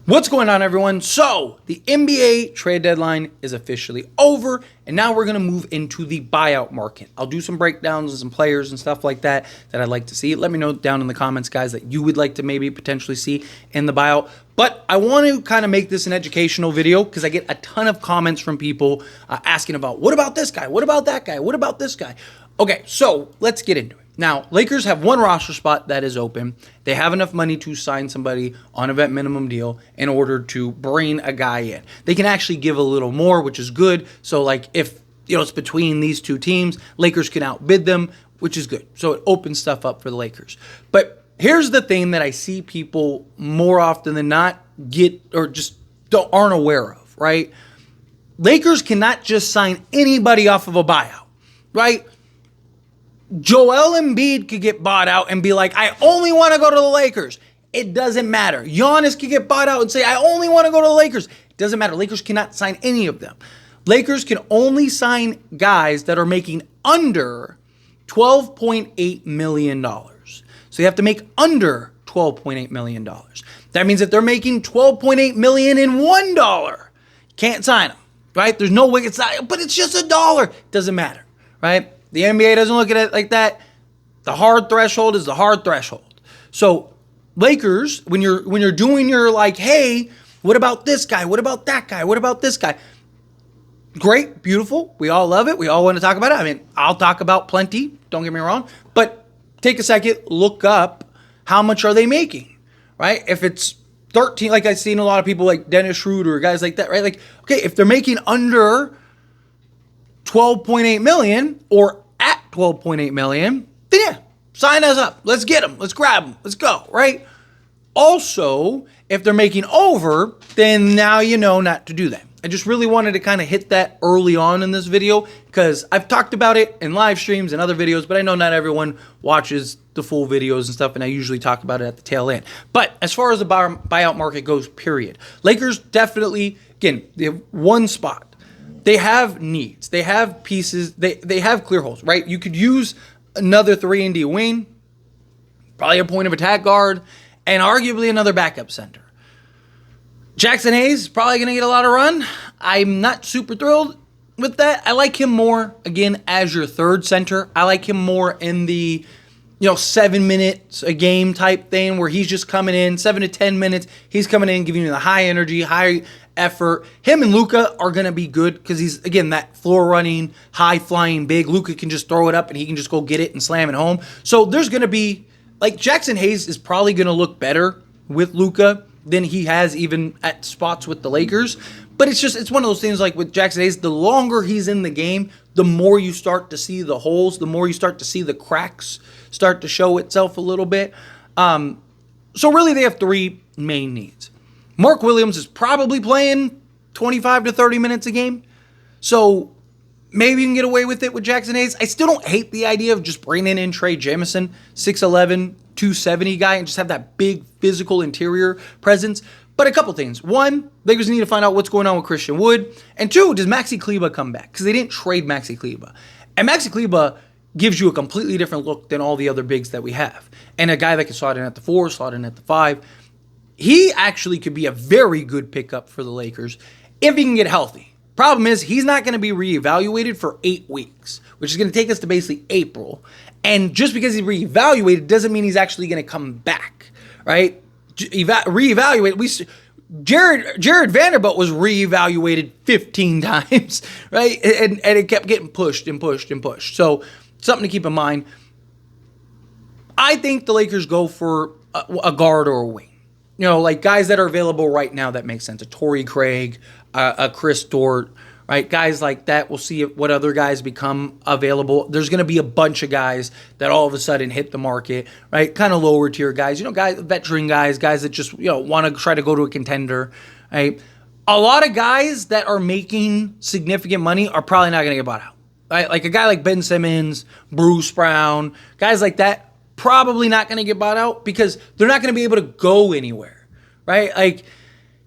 What's going on, everyone? So, the NBA trade deadline is officially over, and now we're going to move into the buyout market. I'll do some breakdowns and some players and stuff like that I'd like to see. Let me know down in the comments, guys, that you would like to maybe potentially see in the buyout. But I want to kind of make this an educational video because I get a ton of comments from people asking about, what about this guy? What about that guy? What about this guy? Okay, so let's get into it. Now, Lakers have one roster spot that is open. They have enough money to sign somebody on a vet minimum deal in order to bring a guy in. They can actually give a little more, which is good. So, like, if it's between these two teams, Lakers can outbid them, which is good. So it opens stuff up for the Lakers. But here's the thing that I see people more often than not get or just aren't aware of, right? Lakers cannot just sign anybody off of a buyout, right? Joel Embiid could get bought out and be like, I only want to go to the Lakers. It doesn't matter. Giannis could get bought out and say, I only want to go to the Lakers. It doesn't matter. Lakers cannot sign any of them. Lakers can only sign guys that are making under $12.8 million. So you have to make under $12.8 million. That means that they're making $12.8 million in $1. Can't sign them, right? There's no way it's not, but it's just $1. Doesn't matter, right? The NBA doesn't look at it like that. The hard threshold is the hard threshold. So Lakers, when you're doing your like, hey, what about this guy? What about that guy? What about this guy? Great, beautiful. We all love it. We all want to talk about it. I mean, I'll talk about plenty. Don't get me wrong. But take a second, look up how much are they making, right? If it's 13, like I've seen a lot of people like Dennis Schroeder, guys like that, right? Like, okay, if they're making under 12.8 million or at 12.8 million, then yeah, sign us up. Let's get them. Let's grab them. Let's go, right? Also, if they're making over, then now you know not to do that. I just really wanted to kind of hit that early on in this video because I've talked about it in live streams and other videos, but I know not everyone watches the full videos and stuff, and I usually talk about it at the tail end. But as far as the buyout market goes, period, Lakers definitely, again, they have one spot. They have needs. They have pieces. They have clear holes, right? You could use another 3-and-D wing, probably a point of attack guard, and arguably another backup center. Jackson Hayes is probably going to get a lot of run. I'm not super thrilled with that. I like him more, again, as your third center. I like him more in the 7 minutes a game type thing where he's just coming in, 7 to 10 minutes. He's coming in, giving you the high energy, high effort. Him and Luka are going to be good because he's, again, that floor running, high flying big. Luka can just throw it up and he can just go get it and slam it home. So there's going to be, like, Jackson Hayes is probably going to look better with Luka than he has even at spots with the Lakers. But it's one of those things like with Jackson Hayes, the longer he's in the game, the more you start to see the holes, the more you start to see the cracks start to show itself a little bit. So really they have three main needs. Mark Williams is probably playing 25 to 30 minutes a game. So maybe you can get away with it with Jackson Hayes. I still don't hate the idea of just bringing in Trey Jamison, 6'11", 270 guy, and just have that big physical interior presence. But a couple things. One, Lakers need to find out what's going on with Christian Wood. And two, does Maxi Kleber come back? Because they didn't trade Maxi Kleber. And Maxi Kleber gives you a completely different look than all the other bigs that we have. And a guy that can slot in at the 4, slot in at the 5. He actually could be a very good pickup for the Lakers if he can get healthy. Problem is, he's not going to be reevaluated for 8 weeks, which is going to take us to basically April. And just because he's reevaluated doesn't mean he's actually going to come back, right? Reevaluate. Jared Vanderbilt was reevaluated 15 times, right? And it kept getting pushed and pushed and pushed. So something to keep in mind. I think the Lakers go for a guard or a wing. Like guys that are available right now that makes sense. A Torrey Craig, a Chris Dort, right? Guys like that. We'll see what other guys become available. There's going to be a bunch of guys that all of a sudden hit the market, right? Kind of lower tier guys, guys, veteran guys that just, want to try to go to a contender, right? A lot of guys that are making significant money are probably not going to get bought out, right? Like a guy like Ben Simmons, Bruce Brown, guys like that, probably not going to get bought out because they're not going to be able to go anywhere, right? Like,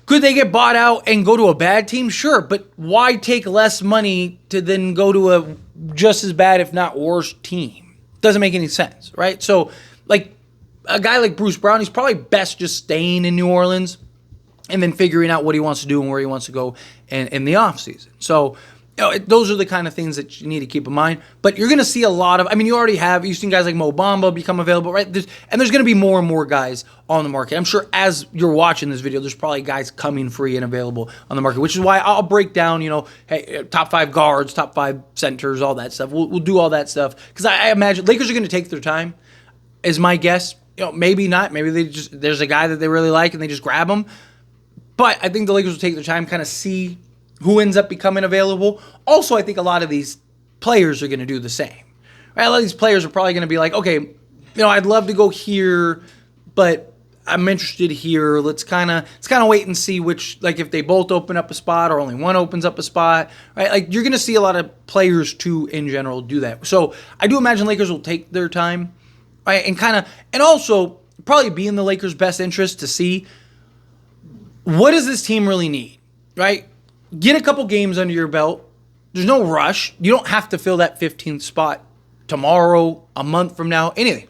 could they get bought out and go to a bad team? Sure, but why take less money to then go to a just as bad, if not worse, team? Doesn't make any sense, right? So, like, a guy like Bruce Brown, he's probably best just staying in New Orleans. and then figuring out what he wants to do and where he wants to go in the offseason. So, those are the kind of things that you need to keep in mind. But you're going to see a lot of, you already have, you've seen guys like Mo Bamba become available, right? There's going to be more and more guys on the market. I'm sure as you're watching this video, there's probably guys coming free and available on the market, which is why I'll break down, hey, top 5 guards, top 5 centers, all that stuff. We'll do all that stuff because I imagine Lakers are going to take their time, is my guess. Maybe not. Maybe there's a guy that they really like and they just grab him. But I think the Lakers will take their time, kind of see who ends up becoming available. Also, I think a lot of these players are going to do the same. Right? A lot of these players are probably going to be like, okay, I'd love to go here, but I'm interested here. Let's kind of wait and see which, like if they both open up a spot or only one opens up a spot, right? Like you're going to see a lot of players too in general do that. So I do imagine Lakers will take their time, right? And also probably be in the Lakers' best interest to see what does this team really need, right? Get a couple games under your belt. There's no rush. You don't have to fill that 15th spot tomorrow, a month from now, anything,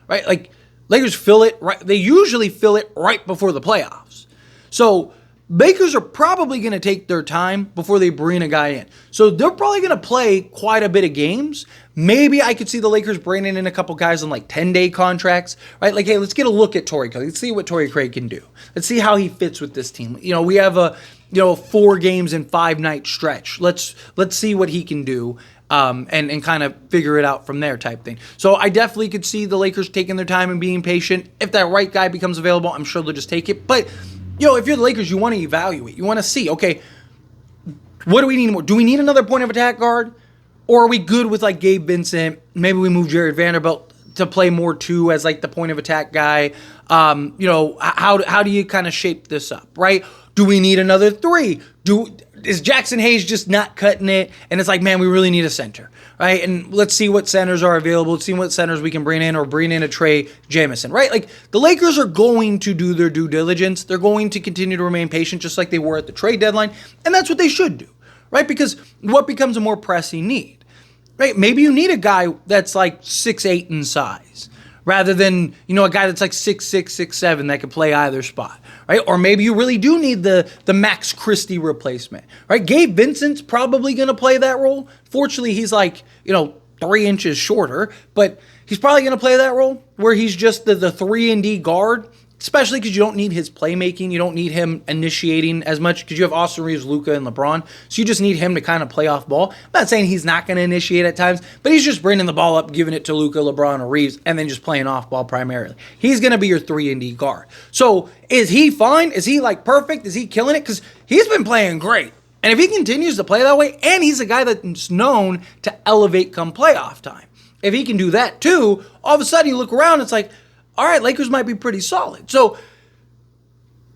right? Like Lakers fill it right. They usually fill it right before the playoffs. So Lakers are probably going to take their time before they bring a guy in. So they're probably going to play quite a bit of games. Maybe I could see the Lakers bringing in a couple guys on like 10-day contracts, right? Like, hey, let's get a look at Torrey Craig. Let's see what Torrey Craig can do. Let's see how he fits with this team. We have a 4 games and 5 night stretch. Let's see what he can do. And kind of figure it out from there type thing. So I definitely could see the Lakers taking their time and being patient. If that right guy becomes available, I'm sure they'll just take it. But, if you're the Lakers, you want to evaluate. You want to see, okay, what do we need more? Do we need another point of attack guard? Or are we good with like Gabe Vincent? Maybe we move Jared Vanderbilt to play more too as like the point of attack guy. How do you kind of shape this up, right? Do we need another 3? Is Jackson Hayes just not cutting it? And it's like, man, we really need a center, right? And let's see what centers are available. Let's see what centers we can bring in or bring in a Trey Jamison, right? Like the Lakers are going to do their due diligence. They're going to continue to remain patient just like they were at the trade deadline. And that's what they should do, right? Because what becomes a more pressing need, right? Maybe you need a guy that's like 6'8" in size rather than, a guy that's like 6'6", 6'7" that can play either spot, right? Or maybe you really do need the Max Christie replacement, right? Gabe Vincent's probably going to play that role. Fortunately, he's like, 3 inches shorter, but he's probably going to play that role where he's just the 3-and-D guard, especially because you don't need his playmaking. You don't need him initiating as much because you have Austin Reeves, Luka, and LeBron. So you just need him to kind of play off ball. I'm not saying he's not going to initiate at times, but he's just bringing the ball up, giving it to Luka, LeBron, or Reeves, and then just playing off ball primarily. He's going to be your 3-and-D guard. So is he fine? Is he like perfect? Is he killing it? Because he's been playing great. And if he continues to play that way, and he's a guy that's known to elevate come playoff time, if he can do that too, all of a sudden you look around, it's like, all right, Lakers might be pretty solid. So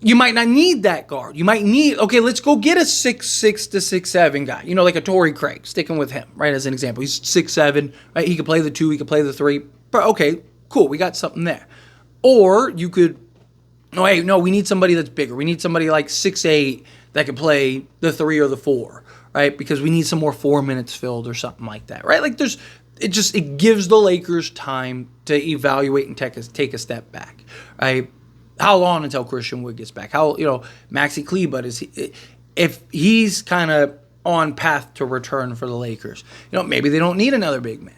you might not need that guard. You might need, okay, let's go get a 6'6" to 6'7" guy. Like a Torrey Craig, sticking with him, right, as an example. He's 6'7", right? He can play the 2, he can play the 3. But okay, cool, we got something there. Or you could, we need somebody that's bigger. We need somebody like 6'8" that can play the 3 or the 4, right? Because we need some more 4 minutes filled or something like that, right? Like it gives the Lakers time to evaluate and take a step back, right? How long until Christian Wood gets back? How, Maxi Kleber, if he's kind of on path to return for the Lakers, maybe they don't need another big man.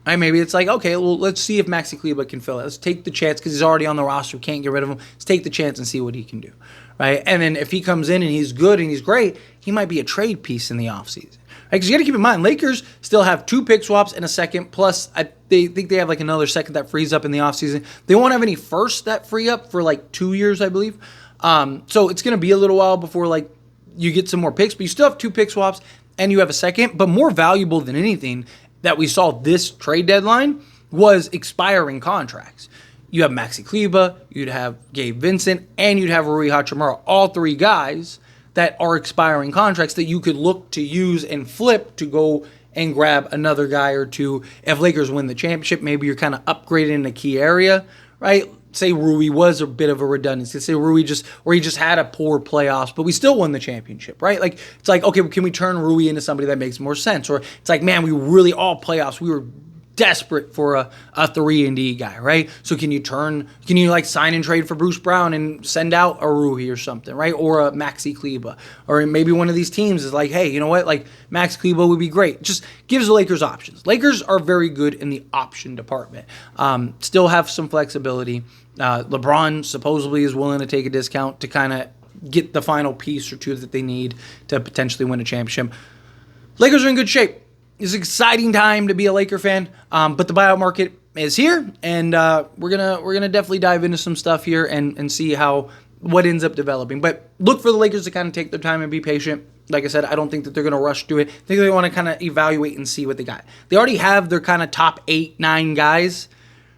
Right? Maybe it's like, okay, well, let's see if Maxi Kleber can fill it. Let's take the chance because he's already on the roster. We can't get rid of him. Let's take the chance and see what he can do, right? And then if he comes in and he's good and he's great, he might be a trade piece in the offseason. Because you got to keep in mind, Lakers still have 2 pick swaps and a second, plus they think they have like another second that frees up in the offseason. They won't have any first that free up for like 2 years, I believe. So it's going to be a little while before like you get some more picks, but you still have 2 pick swaps and you have a second. But more valuable than anything that we saw this trade deadline was expiring contracts. You have Maxi Kleber, you'd have Gabe Vincent, and you'd have Rui Hachimura, all 3 guys that are expiring contracts that you could look to use and flip to go and grab another guy or two. If Lakers win the championship, maybe you're kind of upgrading in a key area, right? Say Rui was a bit of a redundancy. Say Rui he just had a poor playoffs, but we still won the championship, right? Like it's like, okay, can we turn Rui into somebody that makes more sense? Or it's like, man, we really all playoffs, we were desperate for a 3-and-D guy, right? So can you like sign and trade for Bruce Brown and send out a Rui or something, right? Or a Maxi Kleba. Or maybe one of these teams is like, hey, you know what? Like Max Kleba would be great. Just gives the Lakers options. Lakers are very good in the option department. Still have some flexibility. LeBron supposedly is willing to take a discount to kind of get the final piece or two that they need to potentially win a championship. Lakers are in good shape. It's an exciting time to be a Laker fan, but the buyout market is here, and we're gonna definitely dive into some stuff here and see what ends up developing. But look for the Lakers to kind of take their time and be patient. Like I said, I don't think that they're going to rush to it. I think they want to kind of evaluate and see what they got. They already have their kind of top 8, 9 guys,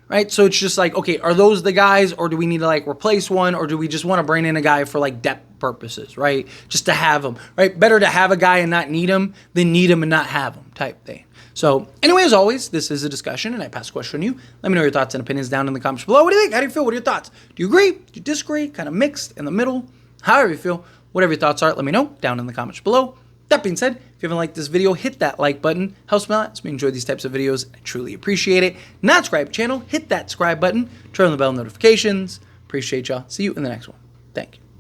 right? So it's just like, okay, are those the guys, or do we need to like replace one, or do we just want to bring in a guy for like depth purposes, right? Just to have him, right? Better to have a guy and not need him than need him and not have him type thing. So anyway, as always, this is a discussion, and I pass the question on you. Let me know your thoughts and opinions down in the comments below. What do you think? How do you feel? What are your thoughts? Do you agree? Do you disagree? Kind of mixed in the middle? However you feel, whatever your thoughts are, let me know down in the comments below. That being said, if you haven't liked this video, hit that like button. Helps me a lot. Helps me enjoy these types of videos. I truly appreciate it. Not subscribe to the channel, hit that subscribe button. Turn on the bell notifications. Appreciate y'all. See you in the next one. Thank you.